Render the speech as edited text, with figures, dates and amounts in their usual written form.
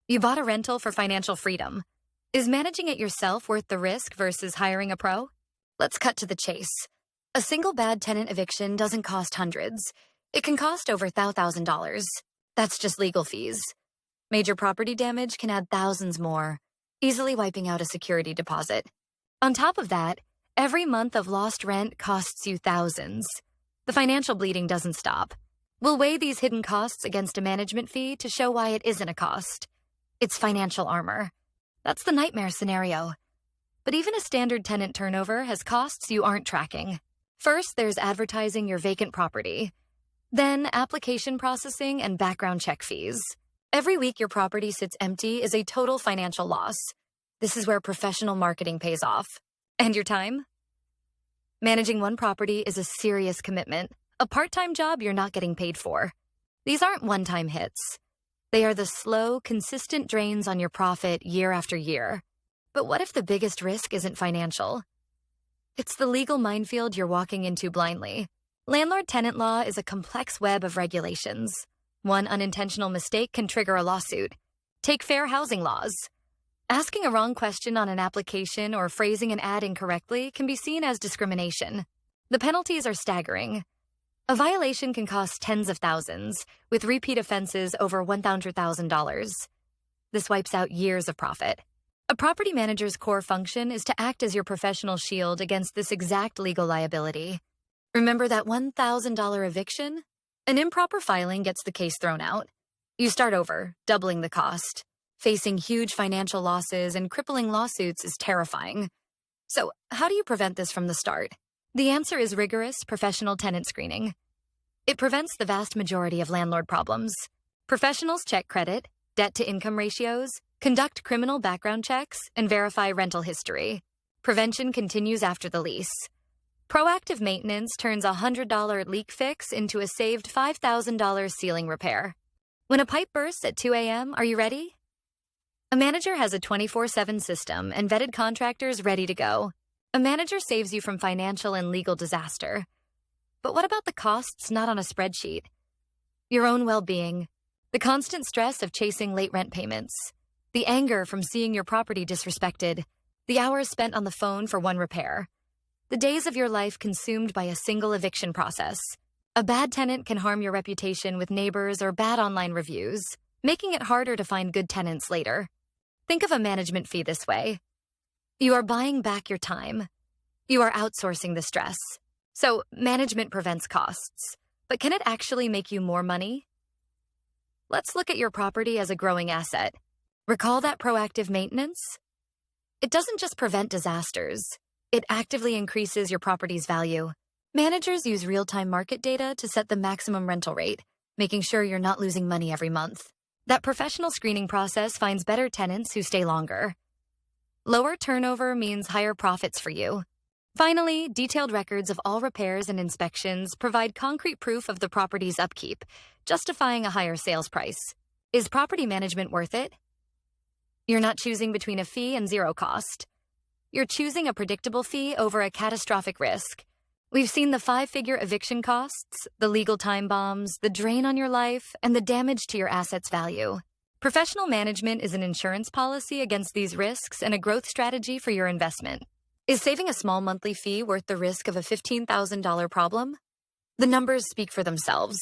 You bought a rental for financial freedom. Is managing it yourself worth the risk versus hiring a pro? Let's cut to the chase. A single bad tenant eviction doesn't cost hundreds. It can cost over $1,000. That's just legal fees. Major property damage can add thousands more, easily wiping out a security deposit. On top of that, every month of lost rent costs you thousands. The financial bleeding doesn't stop. We'll weigh these hidden costs against a management fee to show why it isn't a cost. It's financial armor. That's the nightmare scenario. But even a standard tenant turnover has costs you aren't tracking. First, there's advertising your vacant property. Then, application processing and background check fees. Every week your property sits empty is a total financial loss. This is where professional marketing pays off. And your time? Managing one property is a serious commitment, a part-time job you're not getting paid for. These aren't one-time hits. They are the slow, consistent drains on your profit year after year. But what if the biggest risk isn't financial? It's the legal minefield you're walking into blindly. Landlord-tenant law is a complex web of regulations. One unintentional mistake can trigger a lawsuit. Take fair housing laws. Asking a wrong question on an application or phrasing an ad incorrectly can be seen as discrimination. The penalties are staggering. A violation can cost tens of thousands, with repeat offenses over $100,000. This wipes out years of profit. A property manager's core function is to act as your professional shield against this exact legal liability. Remember that $1,000 eviction? An improper filing gets the case thrown out. You start over, doubling the cost. Facing huge financial losses and crippling lawsuits is terrifying. So, how do you prevent this from the start? The answer is rigorous, professional tenant screening. It prevents the vast majority of landlord problems. Professionals check credit, debt-to-income ratios, conduct criminal background checks, and verify rental history. Prevention continues after the lease. Proactive maintenance turns a $100 leak fix into a saved $5,000 ceiling repair. When a pipe bursts at 2 a.m., are you ready? A manager has a 24/7 system and vetted contractors ready to go. A manager saves you from financial and legal disaster. But what about the costs not on a spreadsheet? Your own well-being, the constant stress of chasing late rent payments, the anger from seeing your property disrespected, the hours spent on the phone for one repair, the days of your life consumed by a single eviction process. A bad tenant can harm your reputation with neighbors or bad online reviews, making it harder to find good tenants later. Think of a management fee this way. You are buying back your time. You are outsourcing the stress. So, management prevents costs. But can it actually make you more money? Let's look at your property as a growing asset. Recall that proactive maintenance? It doesn't just prevent disasters. It actively increases your property's value. Managers use real-time market data to set the maximum rental rate, making sure you're not losing money every month. That professional screening process finds better tenants who stay longer. Lower turnover means higher profits for you. Finally, detailed records of all repairs and inspections provide concrete proof of the property's upkeep, justifying a higher sales price. Is property management worth it? You're not choosing between a fee and zero cost. You're choosing a predictable fee over a catastrophic risk. We've seen the 5-figure eviction costs, the legal time bombs, the drain on your life, and the damage to your asset's value. Professional management is an insurance policy against these risks and a growth strategy for your investment. Is saving a small monthly fee worth the risk of a $15,000 problem? The numbers speak for themselves.